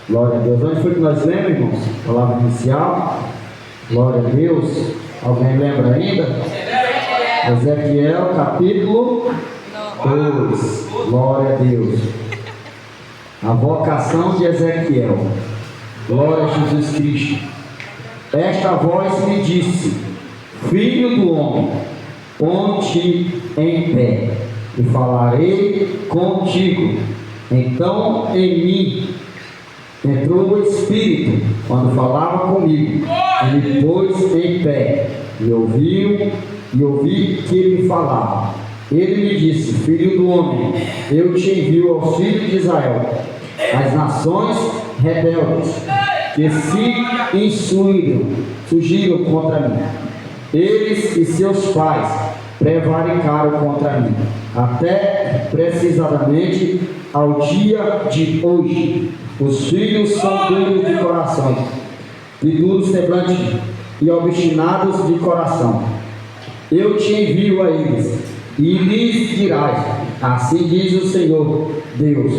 Glória a Deus. Onde foi que nós lemos, irmãos? Palavra inicial. Glória a Deus. Alguém lembra ainda? Ezequiel, capítulo 2. Glória a Deus. A vocação de Ezequiel. Glória a Jesus Cristo. Esta voz me disse: Filho do homem, ponte em pé, e falarei contigo. Então em mim entrou o Espírito, quando falava comigo, e me pôs em pé, e ouvi que ele falava. Ele me disse: Filho do homem, eu te envio aos filhos de Israel, as nações rebeldes, que se surgiram contra mim. Eles e seus pais prevaricaram contra mim, até precisamente ao dia de hoje. Os filhos são duros de coração, e duros semblante, e obstinados de coração. Eu te envio a eles, e lhes dirás: assim diz o Senhor Deus.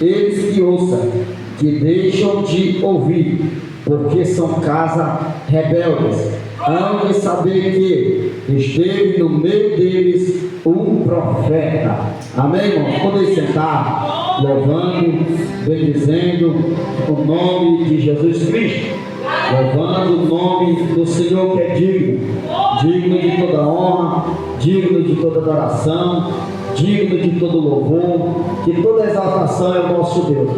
Eles que ouçam, que deixam de ouvir, porque são casa rebeldes, hão de saber que esteve no meio deles um profeta. Amém, irmãos? Podem sentar, louvando, bendizendo o nome de Jesus Cristo, louvando o nome do Senhor, que é digno de toda honra, digno de toda adoração, digno de todo louvor, que toda exaltação é o nosso Deus.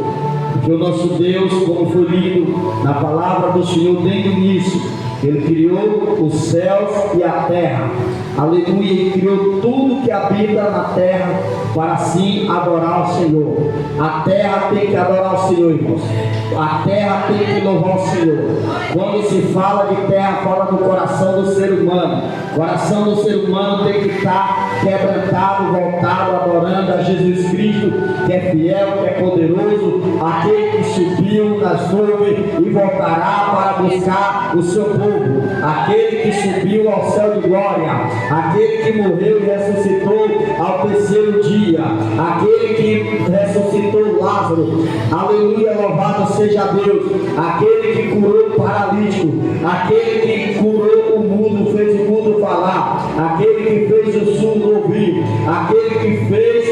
Porque o nosso Deus, como foi lido na palavra do Senhor desde o início, Ele criou os céus e a terra. Aleluia. Ele criou tudo que habita na terra para assim adorar o Senhor. A terra tem que adorar o Senhor, irmãos. A terra tem que louvar o Senhor. Quando se fala de terra, fala do coração do ser humano. O coração do ser humano tem que estar quebrantado, voltado, adorando a Jesus Cristo, que é fiel, que é poderoso, aquele que subiu das nuvens e voltará para buscar o seu povo, aquele que subiu ao céu de glória, aquele que morreu e ressuscitou ao terceiro dia, aquele que ressuscitou Lázaro. Aleluia, louvado seja Deus. Aquele que curou o paralítico, aquele que curou o mudo, fez o mudo falar, aquele que fez o surdo ouvir, aquele que fez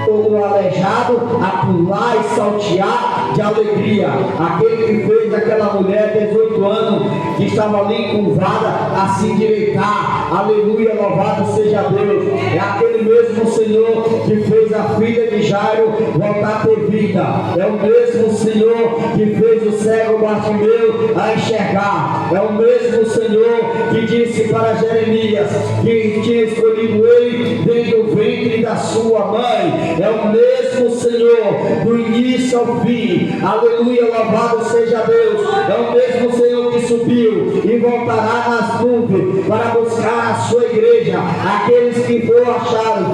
o aleijado a pular e saltear de alegria, aquele que fez aquela mulher de 18 anos que estava ali encurvada a se endireitar. Aleluia, louvado seja Deus. É aquele mesmo Senhor que fez a filha de Jairo voltar a ter vida. É o mesmo Senhor que fez o cego Bartimeu a enxergar. É o mesmo Senhor que disse para Jeremias que tinha escolhido ele desde o ventre da sua mãe. É o mesmo Senhor do início ao fim. Aleluia, louvado seja Deus. É o mesmo Senhor que subiu e voltará nas nuvens para buscar a sua igreja, aqueles que foram achados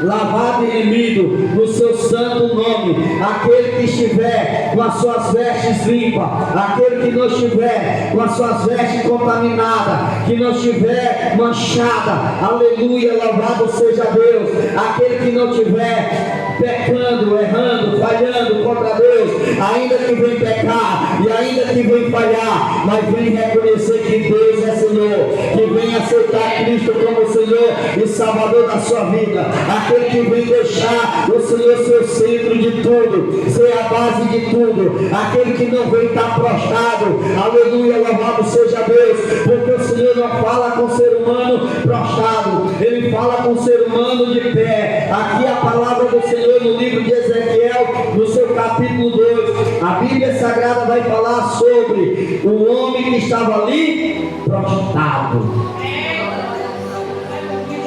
lavado e remido no seu santo nome, aquele que estiver com as suas vestes limpas, aquele que não estiver com as suas vestes contaminadas, que não estiver manchada. Aleluia, louvado seja Deus. Aquele que não estiver pecando, errando, falhando contra Deus, ainda que vem pecar e ainda que vem falhar, mas vem reconhecer que Deus é Senhor, que vem aceitar Cristo como Senhor e Salvador da sua vida, aquele que vem deixar o Senhor ser o centro de tudo, ser a base de tudo, aquele que não vem estar prostrado. Aleluia, louvado seja Deus, porque o Senhor não fala com o ser humano prostrado, Ele fala com o ser humano de pé. Aqui a palavra do Senhor no livro de Ezequiel, no seu capítulo 2, a Bíblia Sagrada vai falar sobre o homem que estava ali prostrado.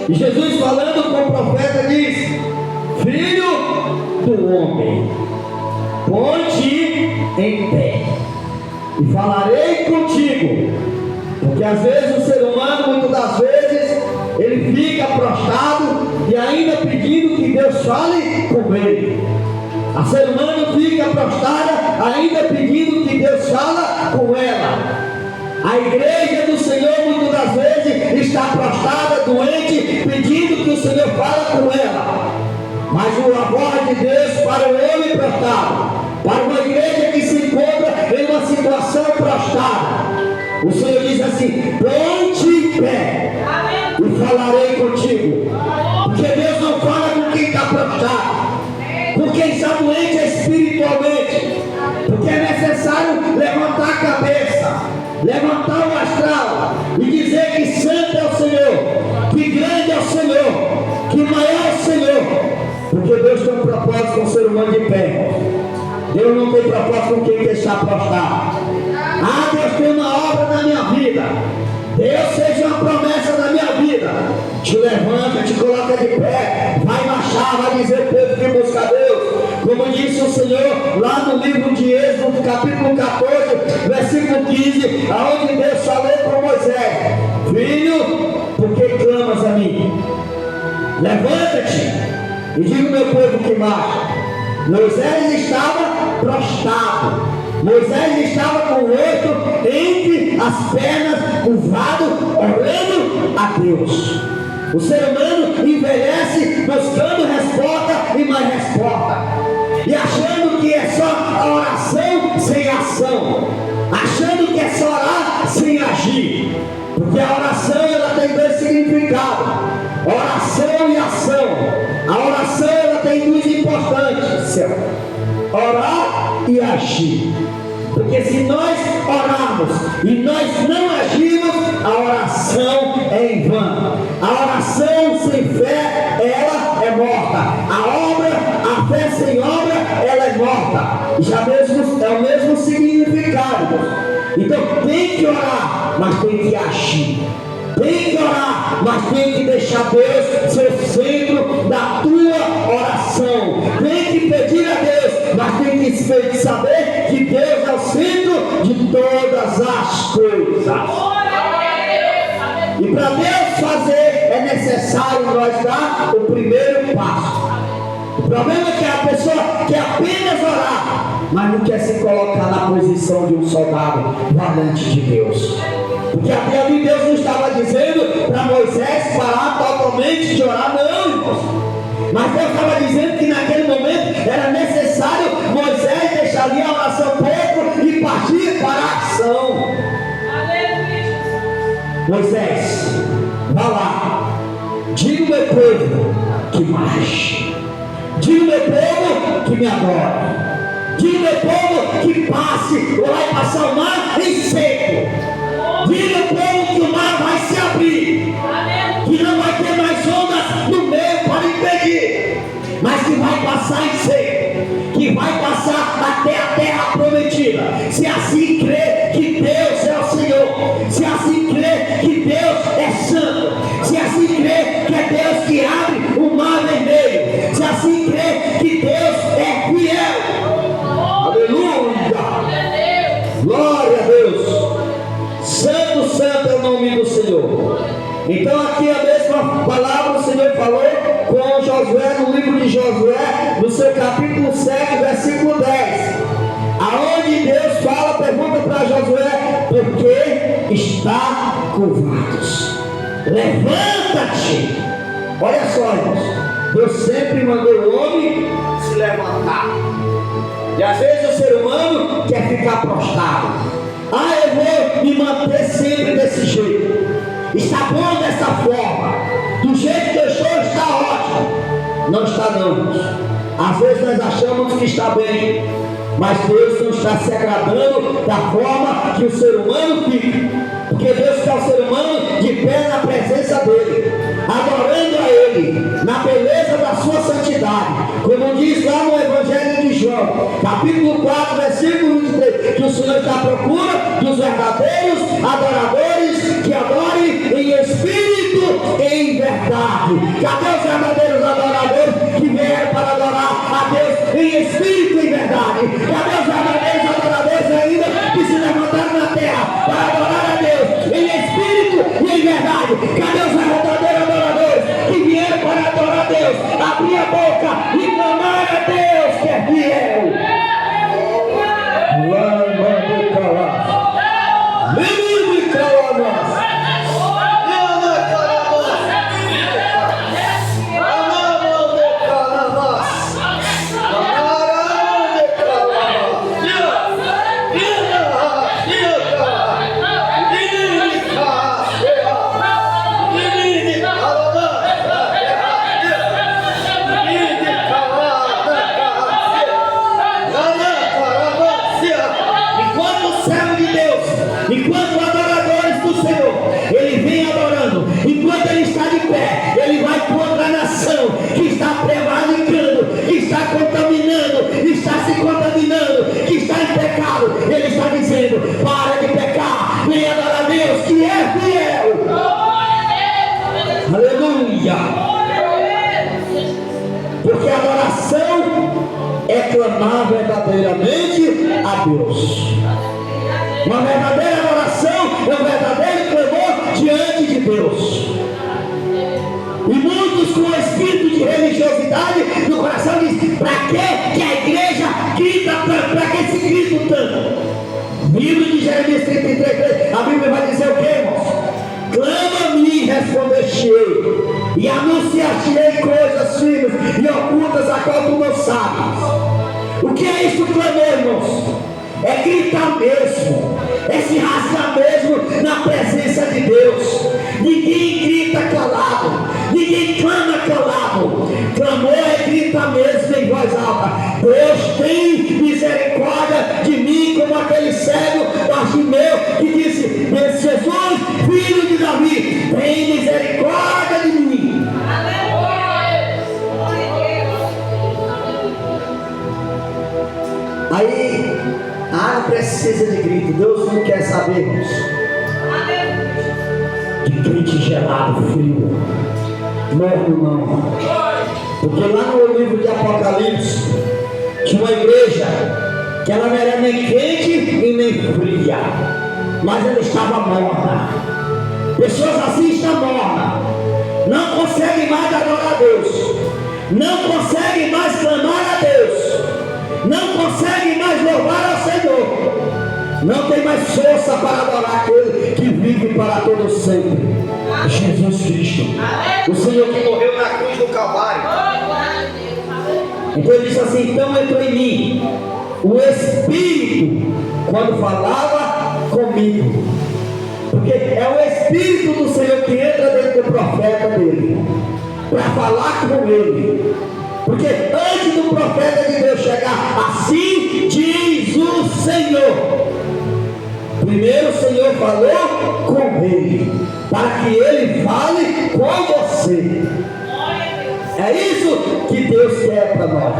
E Jesus, falando com o profeta, diz: Filho do homem, ponte em pé e falarei contigo. Porque às vezes o ser humano, muitas das vezes, ele fica prostrado e ainda pedindo que Deus fale com ele. A ser humano fica prostrada ainda pedindo que Deus fala com ela. A igreja do Senhor muitas das vezes está prostrada, doente, pedindo que o Senhor fale com ela. Mas a voz de Deus para o homem prostrado, para uma igreja que se prostrada, o Senhor diz assim: ponte em pé e falarei contigo. Porque Deus não fala com quem está prostrado, com quem está doente espiritualmente. Porque é necessário levantar a cabeça, levantar o astral e dizer que santo é o Senhor, que grande é o Senhor, que maior é o Senhor. Porque Deus tem um propósito com o ser humano de pé. Deus não tem propósito com quem está prostrado. Ah, Deus tem uma obra na minha vida. Deus seja uma promessa na minha vida. Te levanta, te coloca de pé, vai marchar, vai dizer povo que busca Deus. Como disse o Senhor lá no livro de Êxodo, capítulo 14, versículo 15, aonde Deus falou com Moisés: filho, por que clamas a mim? Levanta-te e diga ao meu povo que marcha. Moisés estava prostrado. Moisés estava com o rosto entre as pernas, curvado, orando a Deus. O ser humano envelhece buscando resposta e mais resposta, e achando que é só a oração sem ação, achando que é só orar sem agir. Porque a oração ela tem dois significados: oração e ação. A oração ela tem duas importâncias: orar e agir. Porque se nós orarmos e nós não agirmos, a oração é em vão. A oração sem fé, ela é morta. A fé sem obra, ela é morta. Já mesmo, é o mesmo significado. Então tem que orar, mas tem que agir. Tem que orar, mas tem que deixar Deus ser o centro da tua oração. Tem que pedir a Deus, mas tem que saber que Deus é o centro de todas as coisas. E para Deus fazer, é necessário nós dar o primeiro passo. O problema é que a pessoa quer apenas orar, mas não quer se colocar na posição de um soldado valente de Deus. Porque até ali Deus não estava dizendo para Moisés parar totalmente de orar, não, irmãos. Mas Deus estava dizendo que naquele momento era necessário Moisés deixar ali a oração pouco e partir para a ação. Moisés, vá lá, diga ao meu povo que marche, diga ao meu povo que me adore, diga ao meu povo que passe, ou vai passar o mar em seco. Diga ao povo que o mar vai se abrir, que não vai ter mais ondas no meio para impedir, mas que vai passar em seco, que vai passar até a terra prometida. Se assim crê que Deus é o Senhor, se assim crê que Deus é santo, se assim crê que é Deus que abre o mar vermelho, se assim crê que Deus é fiel. Aleluia! Glória a Deus! Santo, santo é o nome do Senhor. Então aqui a mesma palavra o Senhor falou com Josué no livro de Josué, no seu capítulo 7, versículo 10. Aonde Deus fala, pergunta para Josué: por que está curvados? Levanta-te. Olha só, irmãos, Deus sempre mandou o homem se levantar. E às vezes o ser humano quer ficar prostrado. Ah, eu vou me manter sempre desse jeito. Está bom dessa forma. Do jeito que eu estou, está ótimo. Não está não. Às vezes nós achamos que está bem, mas Deus não está se agradando da forma que o ser humano fica. Porque Deus quer o ser humano de pé na presença dEle, adorando a Ele, na beleza da sua santidade. Como diz lá no Evangelho de João, capítulo 4, versículo 23, que o Senhor está à procura dos verdadeiros adoradores que adorem em espírito e em verdade. Cadê os verdadeiros adoradores que vieram para adorar a Deus em espírito e em verdade? Cadê os verdadeiros adoradores ainda que se levantaram na terra para adorar a Deus em espírito e em verdade? Cadê os verdadeiros adoradores que vieram para adorar a Deus, abrir a boca e clamar a Deus que é fiel? servo de Deus, enquanto adoradores do Senhor, ele vem adorando, enquanto ele está de pé, ele vai contra a nação que está prevalicando, que está contaminando, está se contaminando, que está em pecado. Ele está dizendo: para de pecar, vem adorar a Deus que é fiel. Aleluia. Porque a adoração é clamar verdadeiramente a Deus. Uma verdadeira adoração é um verdadeiro clamor diante de Deus. E muitos com o espírito de religiosidade no coração dizem: para que a igreja grita tanto? Para que se grita tanto? Livro de Jeremias 33, a Bíblia vai dizer o que, irmãos? Clama-me e responder-te-ei, e anunciar-te-ei coisas firmes e ocultas a qual tu não sabes. O que é isso, clamor, irmãos? É gritar mesmo, é se rasgar mesmo na presença de Deus. Ninguém grita calado, ninguém clama calado. Clamor é gritar mesmo em voz alta: Deus tem misericórdia de mim, como aquele cego Bartimeu que disse: Jesus, filho de Davi, tem misericórdia de mim. Aí a área precisa de grito. Deus não quer saber, irmãos, de crente gelado, frio, morno não. Porque lá no livro de Apocalipse tinha uma igreja que ela não era nem quente e nem fria, mas ela estava morna. Pessoas assim estão mornas, não conseguem mais adorar a Deus, não conseguem mais clamar a Deus, não conseguem mais louvar ao Senhor, não tem mais força para adorar aquele que vive para todo sempre, Jesus Cristo, o Senhor que morreu na cruz do Calvário. Então ele disse assim: então entrou em mim o Espírito quando falava comigo, porque é o Espírito do Senhor que entra dentro do profeta dele para falar com ele. Porque antes do profeta de Deus chegar, assim diz o Senhor, primeiro o Senhor falou com ele, para que ele fale com você. É isso que Deus quer para nós.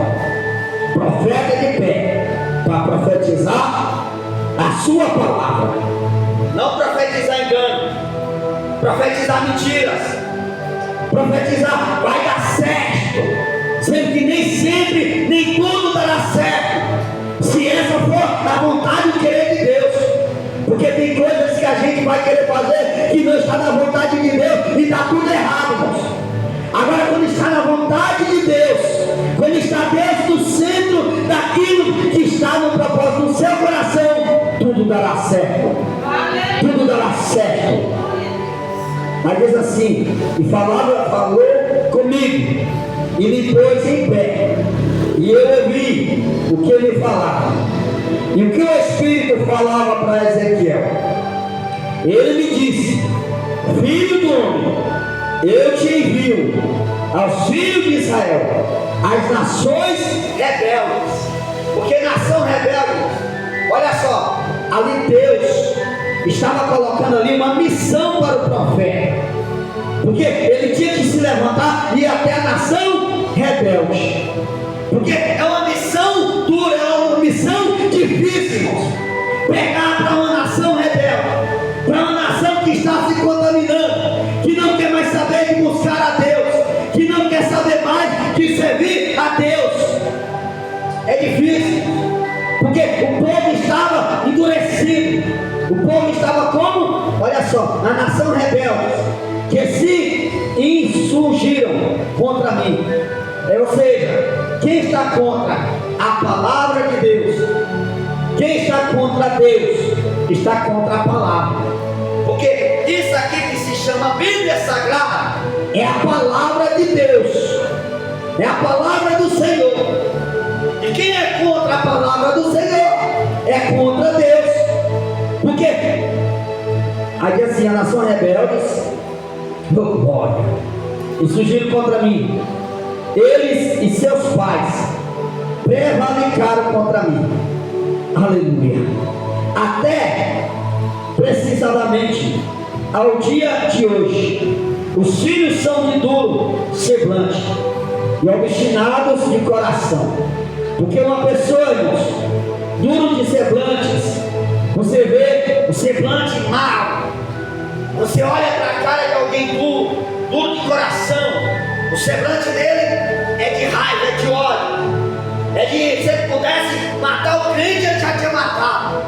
Profeta de pé, para profetizar a sua palavra, não profetizar engano, profetizar mentiras, profetizar vai dar certo, sendo que nem sempre, nem tudo dará certo, se essa for a vontade e o querer de Deus. Porque tem coisas que a gente vai querer fazer que não está na vontade de Deus e está tudo errado, irmãos. Agora, quando está na vontade de Deus, quando está dentro do centro daquilo que está no propósito do seu coração, tudo dará certo. Tudo dará certo. Aí diz assim: e falou comigo, e me pôs em pé, e eu ouvi o que ele falava. E o que o Espírito falava para Ezequiel? Ele me disse: filho do homem, eu te envio aos filhos de Israel, as nações rebeldes. Porque nação rebelde, olha só, ali Deus estava colocando ali uma missão para o profeta, porque ele tinha que se levantar e ir até a nação rebelde, porque é uma missão dura, é uma missão difícil, irmãos. Pegar para uma nação rebelde, para uma nação que está se contaminando, que não quer mais saber de buscar a Deus, que não quer saber mais de servir a Deus. É difícil, porque o povo estava endurecido, o povo estava como? Olha só, a nação rebelde, que se insurgiram contra mim. Ou seja, quem está contra a palavra de Deus, quem está contra Deus, está contra a palavra. Porque isso aqui que se chama Bíblia Sagrada é a palavra de Deus, é a palavra do Senhor. E quem é contra a palavra do Senhor é contra Deus. Por quê? Aí diz assim: a nação rebeldes, glória, e surgiram contra mim. Eles e seus pais prevaricaram contra mim. Aleluia. até precisamente ao dia de hoje, os filhos são de duro semblante e obstinados de coração. Porque uma pessoa, irmãos, duro de semblantes, você vê o semblante mau, você olha para a cara de alguém duro de coração, o semblante dele é de raiva, é de ódio, é de, se ele pudesse matar o crente, ele já tinha matado,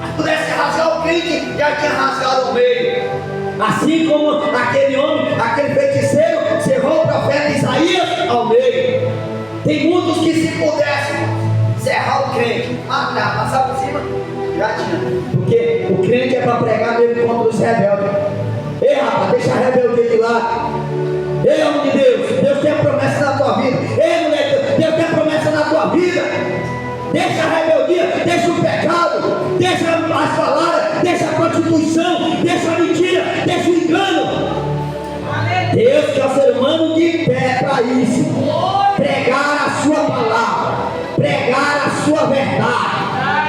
se pudesse rasgar o crente, já tinha rasgado o meio. Assim como aquele homem, aquele feiticeiro, cerrou o profeta Isaías ao meio. Tem muitos que, se pudessem cerrar o crente, matar, passar por cima, já tinha. Porque o crente é para pregar mesmo contra os rebeldes. Ei, rapaz, deixa a rebeldia de lado. Ei, homem de Deus, Deus tem promessa na tua vida. Ei, mulher, Deus tem promessa na tua vida. Deixa a rebeldia, deixa o pecado, deixa as palavras, deixa a prostituição, deixa a mentira, deixa o engano. Deus quer o ser humano de pé para isso. Pregar a sua palavra, pregar a sua verdade.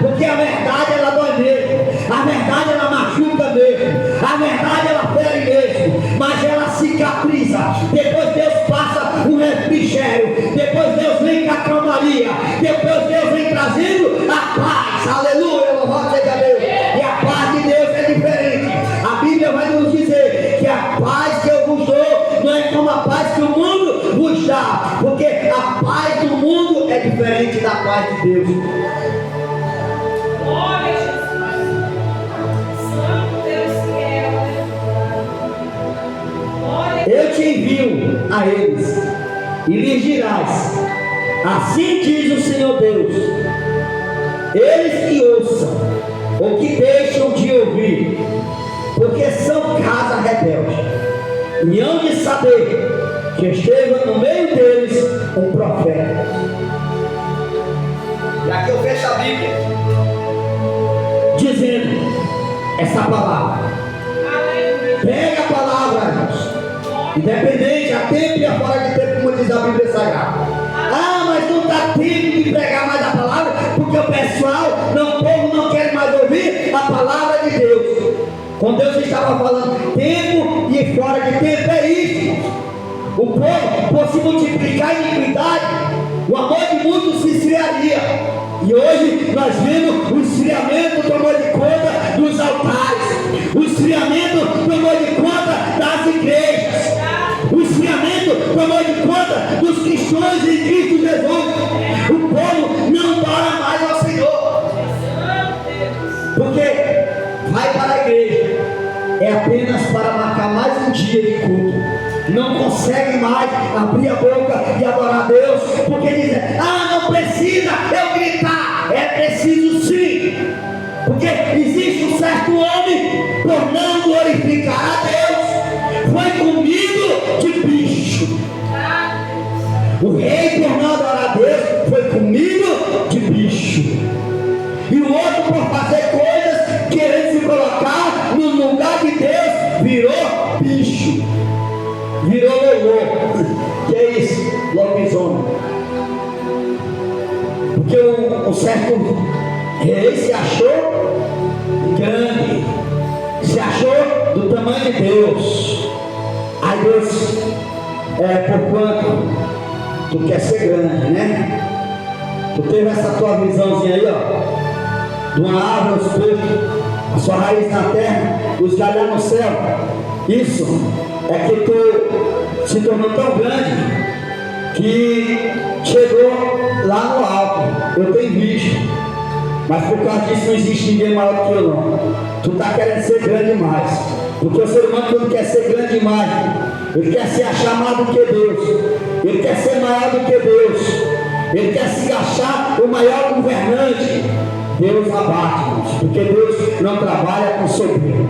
Porque a verdade ela dói mesmo, a verdade ela machuca mesmo, a verdade ela fere mesmo, mas ela cicatriza. Depois Deus passa um refrigério, depois Deus vem com a calmaria, depois Deus vem trazendo a paz. Aleluia, louvado seja Deus. E a paz de Deus é diferente. A Bíblia vai nos dizer que a paz que eu vos dou não é como a paz que o mundo vos dá, porque a paz do mundo é diferente da paz de Deus. Glória a Jesus. Santo Deus que é. Eu te envio a eles e lhes dirás: assim diz o Senhor Deus. Eles que ouçam ou que deixam de ouvir, porque são casa rebelde, e hão de saber que esteja no meio deles um profeta. E aqui eu fecho a Bíblia dizendo essa palavra. Pega a palavra, irmãos, independente, a tempo e a fora de tempo, como diz a Bíblia Sagrada. Ah, mas não dá tempo de pregar mais a palavra, porque o pessoal, o povo não quer mais ouvir a palavra de Deus. Quando Deus estava falando tempo e fora de tempo, é isso. O povo, por se multiplicar em iniquidade, o amor de muitos se esfriaria. E hoje nós vemos o esfriamento tomou de conta dos altares, o esfriamento tomou de conta das igrejas, o esfriamento tomou de conta dos cristãos em Cristo Jesus. O povo não adora mais ao Senhor, porque vai para a igreja é apenas para marcar mais um dia de culto. Não consegue mais abrir a boca e adorar a Deus, porque dizem: ah, não precisa eu gritar. É preciso sim, porque existe um certo homem, por não glorificar a Deus, foi comido de bicho. O rei, por não adorar a Deus, foi comido de bicho. E o outro, por fazer coisas, querendo se colocar no lugar de Deus, virou bicho. Virou lolô. Que é isso? Lobisomem. Porque um certo rei se achou grande, se achou do tamanho de Deus. Aí Deus, por quanto tu quer ser grande, né? Tu teve essa tua visãozinha aí, ó, de uma árvore aos peitos, a sua raiz na terra, os galhos no céu. Isso é que tu se tornou tão grande que chegou lá no alto. Eu tenho visto, mas por causa disso não existe ninguém maior do que eu não. Tu está querendo ser grande demais, porque o ser humano, quando quer ser grande demais, ele quer se achar mais do que Deus, ele quer ser maior do que Deus, ele quer se achar o maior governante. Deus abate, porque Deus não trabalha com soberbo,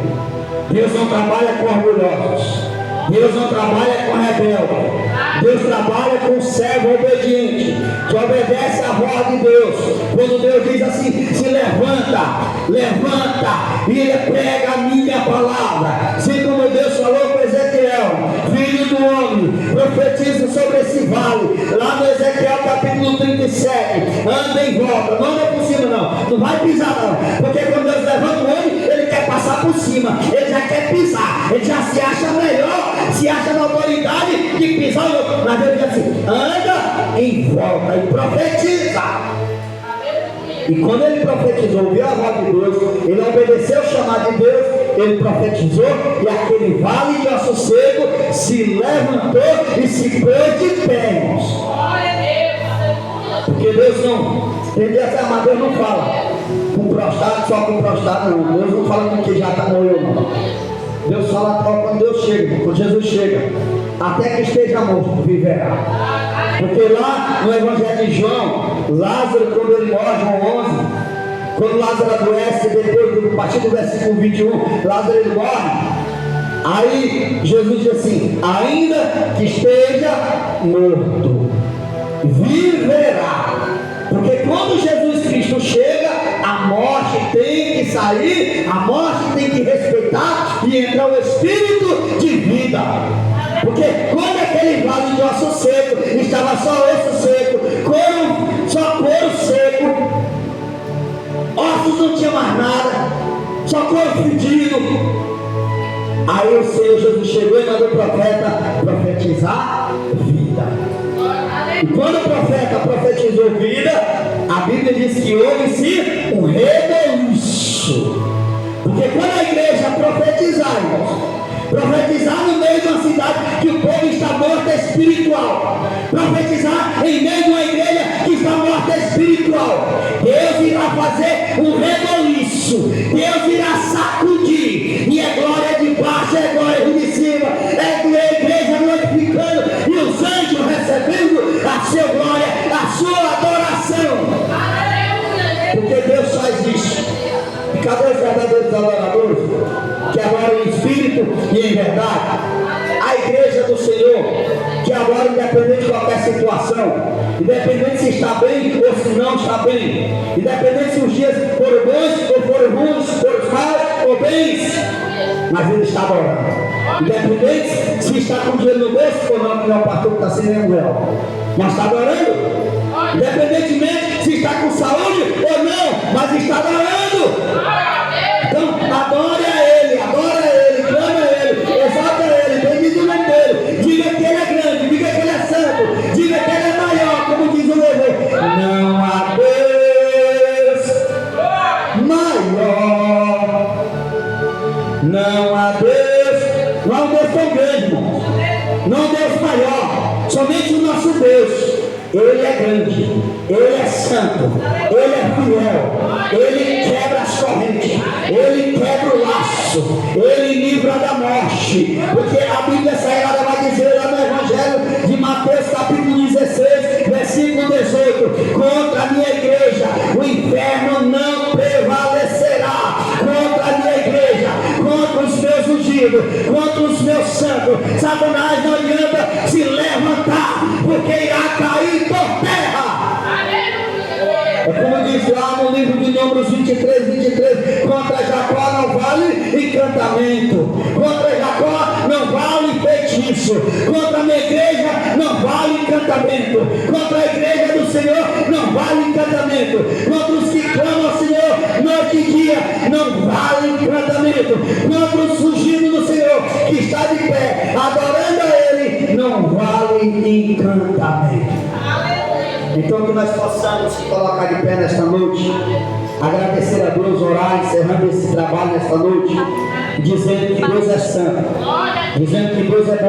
Deus não trabalha com orgulhosos, Deus não trabalha com rebelde, Deus trabalha com servo obediente, que obedece à voz de Deus. Quando Deus diz assim: se levanta, levanta e prega a minha palavra, assim como Deus falou com Ezequiel, filho do homem, profetiza sobre esse vale, lá no Ezequiel capítulo 37, anda em volta, não anda por cima não vai pisar não, porque quando Deus por cima, ele já quer pisar, ele já se acha melhor, se acha na autoridade de pisar o outro. Mas Deus diz assim: anda em volta e profetiza. E quando ele profetizou, ouviu a voz de Deus, ele obedeceu o chamado de Deus, ele profetizou, e aquele vale de ossos secos se levantou e se pôs de pé, irmãos. Porque Deus não, entendeu? Mas Deus não fala com prostrado, só com prostrado, não. Deus não fala com quem já está morrendo, não. Deus fala quando Deus chega, quando Jesus chega, até que esteja morto, viverá. Porque lá no Evangelho de João, Lázaro, quando ele morre, João 11, quando Lázaro adoece, depois, a partir do versículo 21, Lázaro ele morre. Aí Jesus diz assim: ainda que esteja morto, viverá. Porque quando Jesus Cristo chega, a morte tem que sair, a morte tem que respeitar e entrar o Espírito de vida. Porque quando aquele vale de osso seco, estava só osso seco, só couro seco, ossos não tinha mais nada, só couro fedido. Aí o Senhor Jesus chegou e mandou o profeta profetizar vida. E quando o profeta profetizou vida, a Bíblia diz que houve-se um rebuliço. Porque quando a igreja profetizar, irmãos, profetizar no meio de uma cidade que o povo está morto espiritual, profetizar em meio de uma igreja que está morta espiritual, Deus irá fazer um reboliço, Deus irá sacudir, e é glória de baixo, é glória de cima, é a igreja glorificando e os anjos recebendo a sua glória, a sua adoração. Porque Deus faz isso. E cadê os verdadeiros adoradores? Que adoram em espírito e em verdade. A igreja do Senhor, que agora, independente de qualquer situação, independente se está bem ou se não está bem, independente se os dias foram bons ou foram ruins, foram maus ou bens, mas ele está adorando. Independente se está com dinheiro no bolso ou não, que não é o pastor que está sem nenhum real, mas está adorando. Independentemente se está com saúde ou não, mas está adorando. Então, adore a Ele, clama a Ele, exalta a Ele, bendiga o nome dele, diga que Ele é grande, diga que Ele é santo, diga que Ele é maior, como diz o louvor. Não há Deus maior, não há Deus, não há um Deus tão grande, irmão, não há um Deus maior, somente o nosso Deus. Ele é grande, Ele é santo, Ele é fiel, Ele quebra as correntes, Ele quebra o laço, Ele livra da morte. Porque a Bíblia Sagrada vai dizer lá no Evangelho de Mateus capítulo 16, versículo 18: contra a minha igreja o inferno não prevalecerá. Contra a minha igreja, contra os meus ungidos, contra os meus santos, Satanás não adianta se levantar, porque irá cair por terra. É como diz lá no livro de Números 23, contra Jacó não vale encantamento, contra Jacó não vale feitiço, contra a minha igreja não vale encantamento, contra a igreja do Senhor não vale encantamento, contra os que clamam ao Senhor noite e dia não vale encantamento, contra os fugidos do Senhor que está de pé adorando a Ele não vale encantamento. Então que nós possamos se colocar de pé nesta noite, agradecer a Deus, orar, encerrando esse trabalho nesta noite, dizendo que Deus é santo, dizendo que Deus é bom.